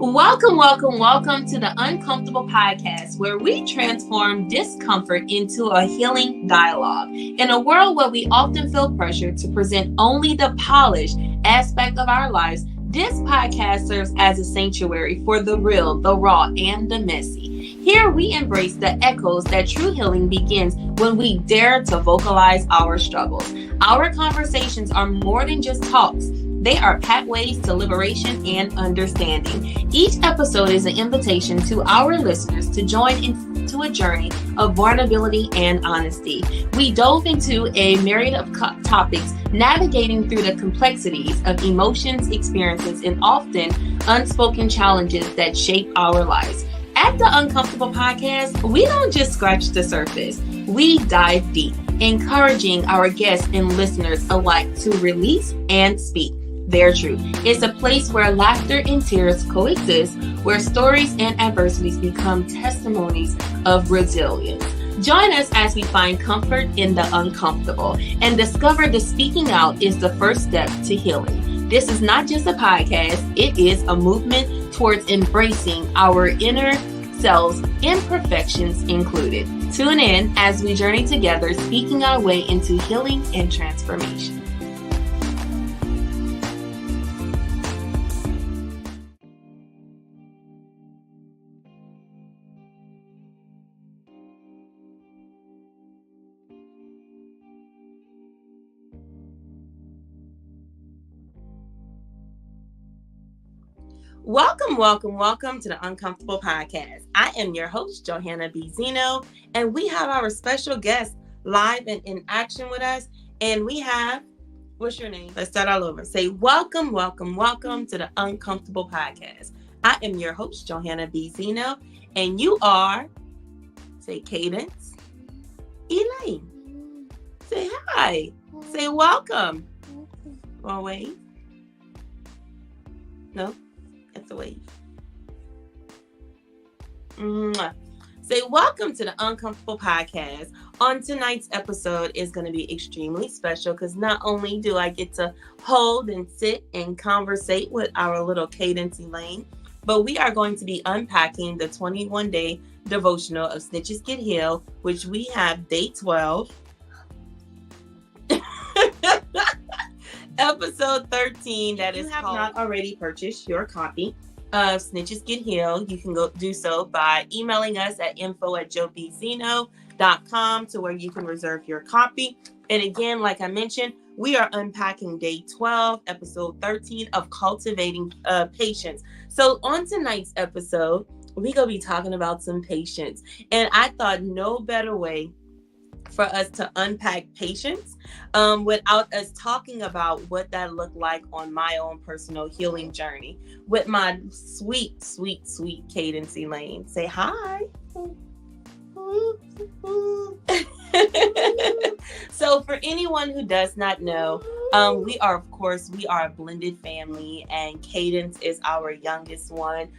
Welcome to the Uncomfortable Podcast, where we transform discomfort into a healing dialogue. In a world where we often feel pressured to present only the polished aspect of our lives, this podcast serves as a sanctuary for the real, the raw, and the messy. Here we embrace the echoes that true healing begins when we dare to vocalize our struggles. Our conversations are more than just talks. They are pathways to liberation and understanding. Each episode is an invitation to our listeners to join into a journey of vulnerability and honesty. We dove into a myriad of topics, navigating through the complexities of emotions, experiences, and often unspoken challenges that shape our lives. At the Uncomfortable Podcast, we don't just scratch the surface. We dive deep, encouraging our guests and listeners alike to release and speak their truth. It's a place where laughter and tears coexist, where stories and adversities become testimonies of resilience. Join us as we find comfort in the uncomfortable and discover that speaking out is the first step to healing. This is not just a podcast, it is a movement towards embracing our inner selves, imperfections included. Tune in as we journey together, speaking our way into healing and transformation. Welcome to the Uncomfortable Podcast. I am your host, Johanna B. Zeno, and we have our special guest live and in action with us. And we have, what's your name? Let's start all over. Say welcome to the Uncomfortable Podcast. I am your host, Johanna B. Zeno, and you are, say Cadence Elaine. Say hi. Say welcome. Or wait. No? That's a wave. Say welcome to the Uncomfortable Podcast. On tonight's episode is going to be extremely special because not only do I get to hold and sit and conversate with our little Cadence Elaine, but we are going to be unpacking the 21-day devotional of Snitches Get Healed, which we have day 12. Episode 13, that is called. If you have not already purchased your copy of Snitches Get Healed, you can go do so by emailing us at info@jobzeno.com to where you can reserve your copy. And again, like I mentioned, we are unpacking day 12, episode 13 of Cultivating Patience. So on tonight's episode, we're going to be talking about some patience. And I thought no better way for us to unpack patience without us talking about what that looked like on my own personal healing journey with my sweet Cadence Elaine. Say hi. So for anyone who does not know, we are a blended family, and Cadence is our youngest one.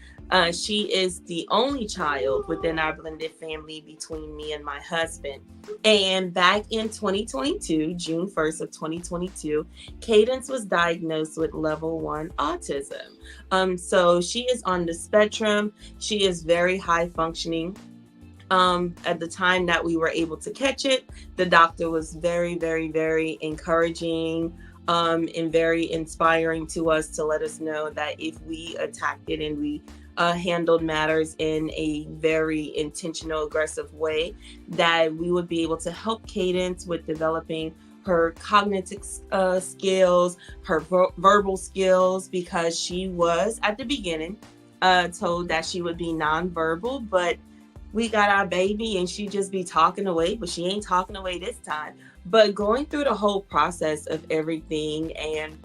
She is the only child within our blended family between me and my husband. And back in 2022, June 1st of 2022, Cadence was diagnosed with level 1 autism. So she is on the spectrum. She is very high functioning. At the time that we were able to catch it, the doctor was very, very, very encouraging and very inspiring to us to let us know that if we attacked it and we handled matters in a very intentional, aggressive way, that we would be able to help Cadence with developing her cognitive skills, her verbal skills, because she was at the beginning told that she would be nonverbal, but we got our baby and she just be talking away, but she ain't talking away this time. But going through the whole process of everything, and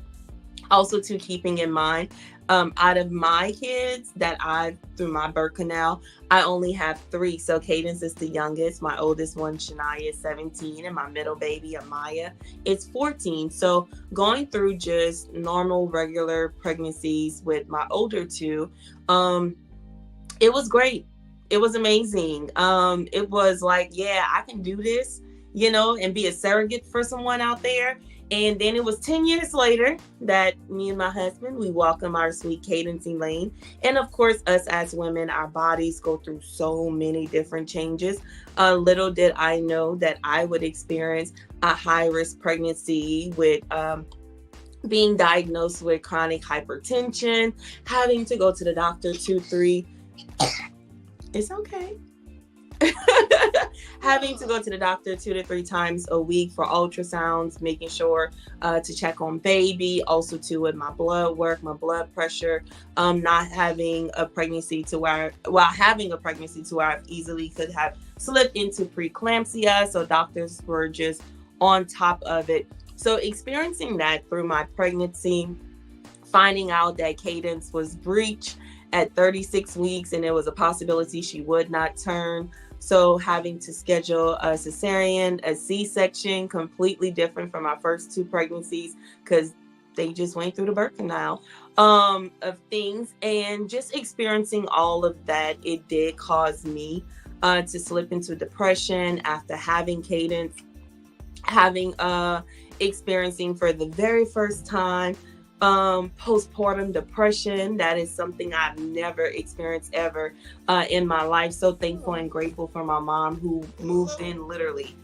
also to keeping in mind, out of my kids that through my birth canal, I only have 3. So Cadence is the youngest. My oldest one, Shania, is 17, and my middle baby, Amaya, is 14. So going through just normal, regular pregnancies with my older 2, it was great. It was amazing. It was like, yeah, I can do this, and be a surrogate for someone out there. And then it was 10 years later that me and my husband, we welcome our sweet Cadence Elaine. And of course, us as women, our bodies go through so many different changes. Little did I know that I would experience a high risk pregnancy with being diagnosed with chronic hypertension, having to go to the doctor 2, 3. It's okay. Having to go to the doctor 2 to 3 times a week for ultrasounds, making sure to check on baby, also too with my blood work, my blood pressure, not having a pregnancy to where, having a pregnancy to where I easily could have slipped into preeclampsia. So doctors were just on top of it. So experiencing that through my pregnancy, finding out that Cadence was breech at 36 weeks and there was a possibility she would not turn. So having to schedule a cesarean, a C-section, completely different from my first 2 pregnancies because they just went through the birth canal of things. And just experiencing all of that, it did cause me to slip into depression after having Cadence, having experiencing for the very first time postpartum depression. That is something I've never experienced ever in my life. So thankful and grateful for my mom who moved in literally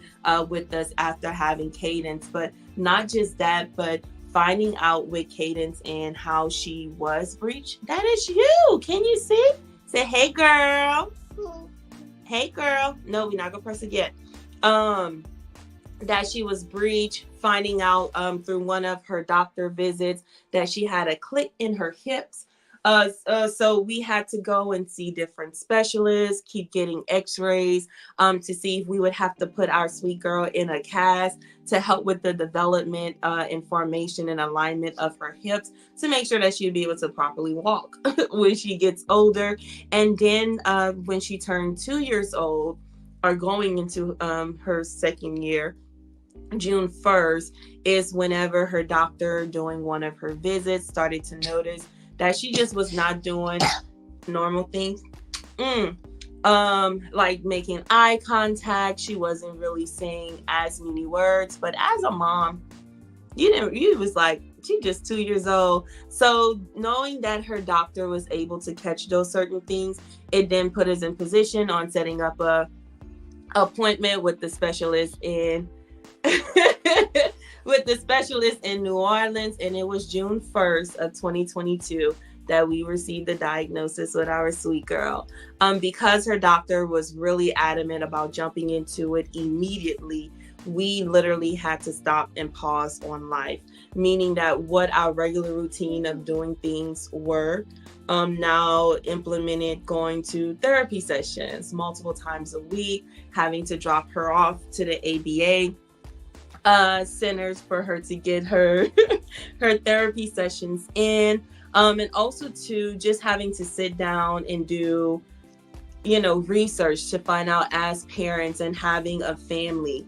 with us after having Cadence. But not just that, but finding out with Cadence and how she was breached. That is you. Can you see? Say, hey girl. Hey girl. No, we're not gonna press it yet. That she was breached, finding out through one of her doctor visits that she had a click in her hips. So we had to go and see different specialists, keep getting x-rays to see if we would have to put our sweet girl in a cast to help with the development and formation and alignment of her hips to make sure that she'd be able to properly walk when she gets older. And then when she turned 2 years old, or going into her second year, June 1st is whenever her doctor, doing one of her visits, started to notice that she just was not doing normal things. Like making eye contact. She wasn't really saying as many words. But as a mom, you was like, she just 2 years old. So knowing that her doctor was able to catch those certain things, it then put us in position on setting up a appointment with the specialist in New Orleans. And it was June 1st of 2022 that we received the diagnosis with our sweet girl. Because her doctor was really adamant about jumping into it immediately, we literally had to stop and pause on life, meaning that what our regular routine of doing things were now implemented, going to therapy sessions multiple times a week, having to drop her off to the ABA centers for her to get her her therapy sessions in, and also to just having to sit down and do research to find out as parents and having a family,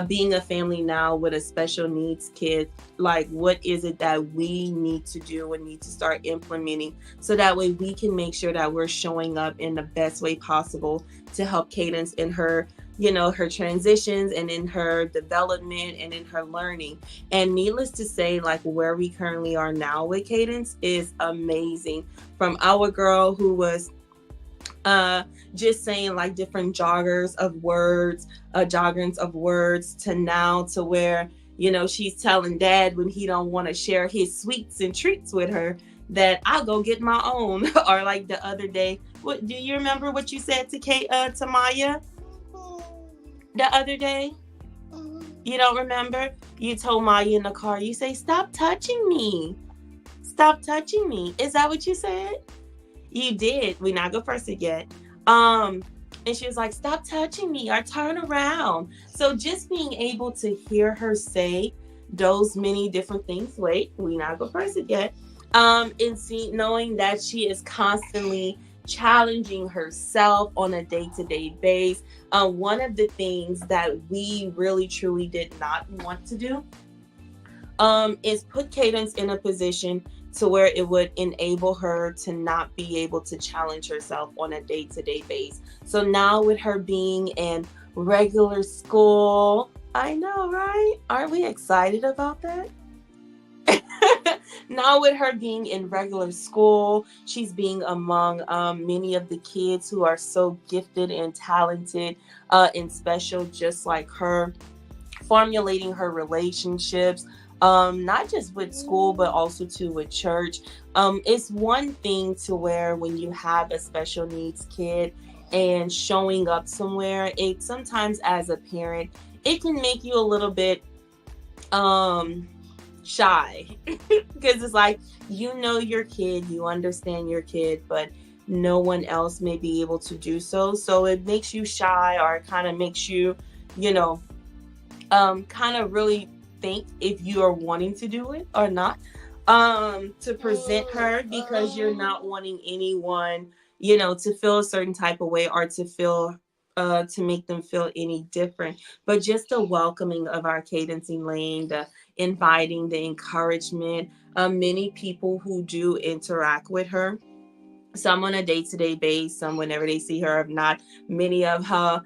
being a family now with a special needs kid, like what is it that we need to do and need to start implementing so that way we can make sure that we're showing up in the best way possible to help Cadence in her her transitions and in her development and in her learning. And needless to say, like where we currently are now with Cadence is amazing. From our girl who was just saying like different joggers of words to now to where she's telling dad when he don't want to share his sweets and treats with her that I'll go get my own. Or like the other day, what do you remember what you said to Maya the other day? You don't remember? You told Maya in the car, you say, stop touching me. Is that what you said? You did. We're not gonna press it yet. And she was like, stop touching me or turn around. So just being able to hear her say those many different things. Wait, we're not gonna press it yet. And knowing that she is constantly challenging herself on a day-to-day basis. One of the things that we really truly did not want to do is put Cadence in a position to where it would enable her to not be able to challenge herself on a day-to-day basis. So now with her being in regular school, I know, right? Aren't we excited about that? Now with her being in regular school, she's being among many of the kids who are so gifted and talented and special, just like her, formulating her relationships, not just with school but also too with church. It's one thing to where when you have a special needs kid and showing up somewhere, it sometimes as a parent it can make you a little bit um shy because it's like, you know, your kid, you understand your kid, but no one else may be able to do so, so it makes you shy, or it kind of makes you, you know, kind of really think if you are wanting to do it or not, to present her, because you're not wanting anyone, you know, to feel a certain type of way, or to feel to make them feel any different. But just the welcoming of our Cadence Elaine, the inviting, the encouragement, many people who do interact with her, some on a day-to-day base, some whenever they see her. If not, many of her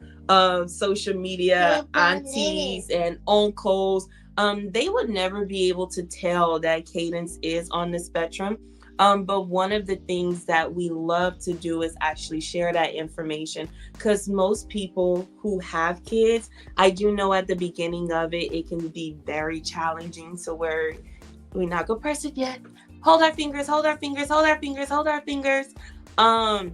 social media aunties and uncles, they would never be able to tell that Cadence is on the spectrum. But one of the things that we love to do is actually share that information, because most people who have kids, I do know at the beginning of it, it can be very challenging. So we're not gonna press it yet. Hold our fingers, hold our fingers, hold our fingers, hold our fingers. Um,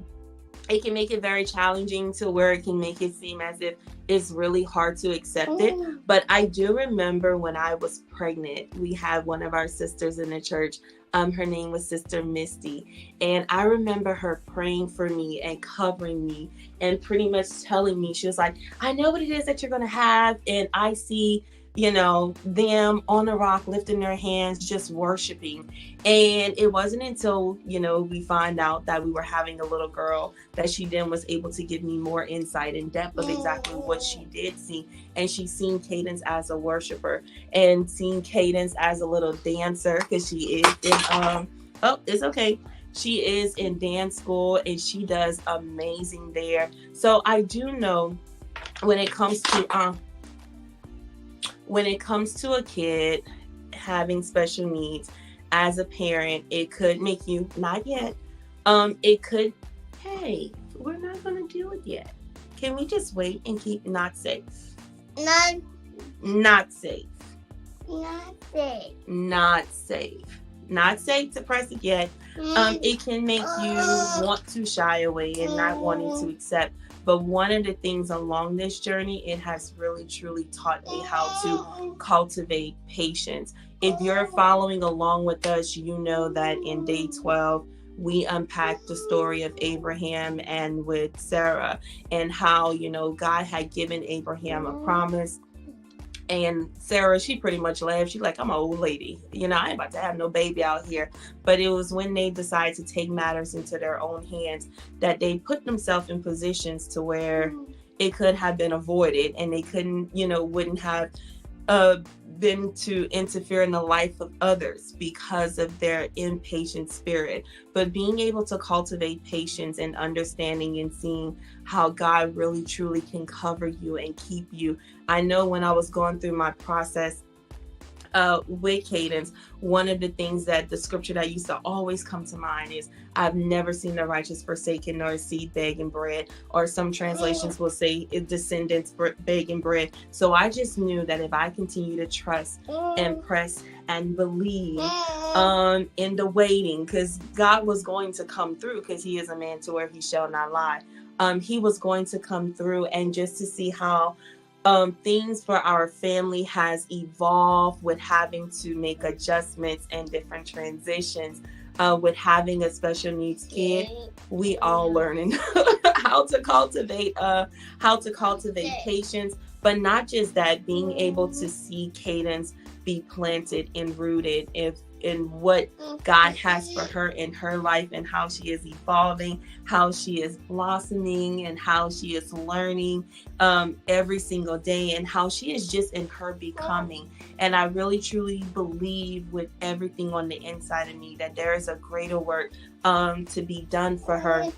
it can make it very challenging, to where it can make it seem as if it's really hard to accept it. But I do remember when I was pregnant, we had one of our sisters in the church. Her name was Sister Misty. And I remember her praying for me and covering me and pretty much telling me, she was like, I know what it is that you're going to have. And I see, you know, them on the rock lifting their hands, just worshiping. And it wasn't until, you know, we find out that we were having a little girl that she then was able to give me more insight and depth of exactly what she did see. And she's seen Cadence as a worshiper, and seen Cadence as a little dancer, because she is in oh, it's okay. She is in dance school and she does amazing there. So I do know when it comes to a kid having special needs, as a parent, it could make you, not yet, it could, hey, we're not going to do it yet. Can we just wait and keep not safe? Not safe. Not safe. Not safe. Not safe to press it yet. It can make you want to shy away and not wanting to accept. But one of the things along this journey, it has really truly taught me how to cultivate patience. If you're following along with us, you know that in day 12, we unpacked the story of Abraham and with Sarah, and how, you know, God had given Abraham a promise. And Sarah, she pretty much laughed. She's like, I'm an old lady. You know, I ain't about to have no baby out here. But it was when they decided to take matters into their own hands that they put themselves in positions to where it could have been avoided, and they couldn't, you know, wouldn't have been to interfere in the life of others because of their impatient spirit. But being able to cultivate patience and understanding and seeing how God really truly can cover you and keep you. I know when I was going through my process with Cadence, one of the things that the scripture that used to always come to mind is, I've never seen the righteous forsaken nor a seed begging bread, or some translations will say descendants begging bread. So I just knew that if I continue to trust and press and believe in the waiting, because God was going to come through, because he is a man to where he shall not lie. He was going to come through, and just to see how things for our family has evolved with having to make adjustments and different transitions. With having a special needs kid, we all learning how to cultivate patience, but not just that, being able to see Cadence be planted and rooted in what God has for her in her life, and how she is evolving, how she is blossoming, and how she is learning every single day, and how she is just in her becoming. And I really truly believe with everything on the inside of me that there is a greater work to be done for her.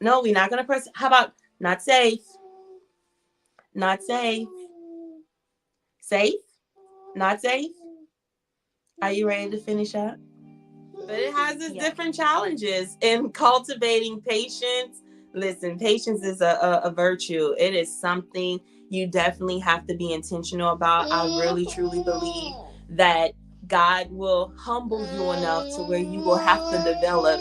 No, we're not gonna press. How about not safe? Not safe. Safe? Not safe? Are you ready to finish up? But it has its different challenges in cultivating patience. Listen, patience is a virtue. It is something you definitely have to be intentional about. I really, truly believe that God will humble you enough to where you will have to develop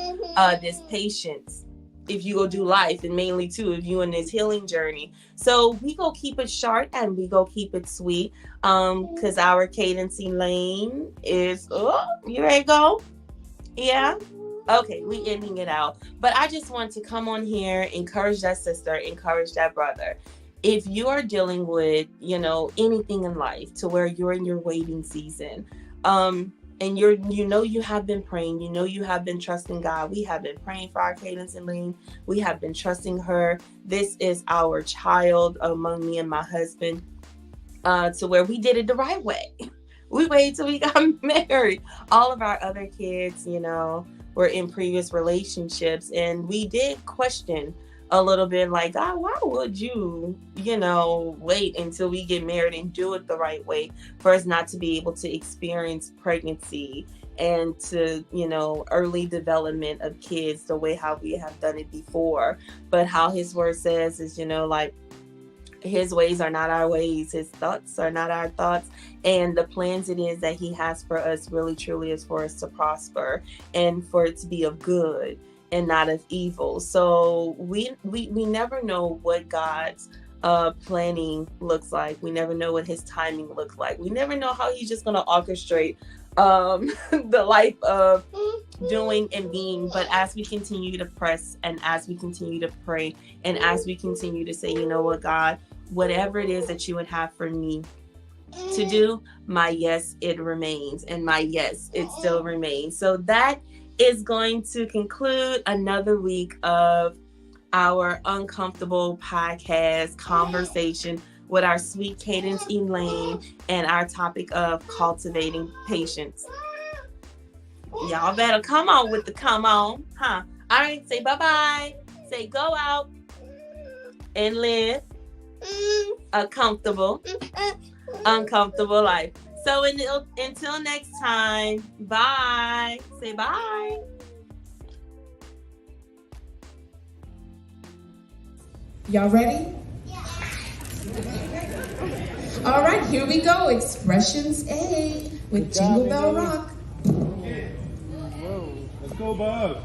this patience if you go do life, and mainly too if you in this healing journey. So we go keep it short and we go keep it sweet. Because our Cadence Elaine is, oh, you ready to go? Yeah. Okay, we ending it out. But I just want to come on here, encourage that sister, encourage that brother. If you are dealing with, anything in life to where you're in your waiting season, and you have been praying, you have been trusting God. We have been praying for our Cadence Elaine. We have been trusting her. This is our child among me and my husband, to where we did it the right way. We waited till we got married. All of our other kids, were in previous relationships, and we did question a little bit, like, God, why would you, wait until we get married and do it the right way for us not to be able to experience pregnancy and to, early development of kids the way how we have done it before. But how his word says is, like, his ways are not our ways. His thoughts are not our thoughts. And the plans it is that he has for us really truly is for us to prosper and for it to be of good and not of evil. So we never know what God's planning looks like. We never know what his timing looks like. We never know how he's just going to orchestrate the life of doing and being. But as we continue to press and as we continue to pray and as we continue to say, you know what, God, whatever it is that you would have for me to do, my yes, it remains, and my yes, it still remains. So that is going to conclude another week of our uncomfortable podcast conversation with our sweet Cadence Elaine and our topic of cultivating patience. Y'all better come on with the come on, huh? All right, say bye-bye. Say go out and live a comfortable, uncomfortable life. So until next time, bye. Say bye. Y'all ready? Yeah. All right, here we go. Expressions A with Jingle Bell Rock. Okay. Let's go, Bob.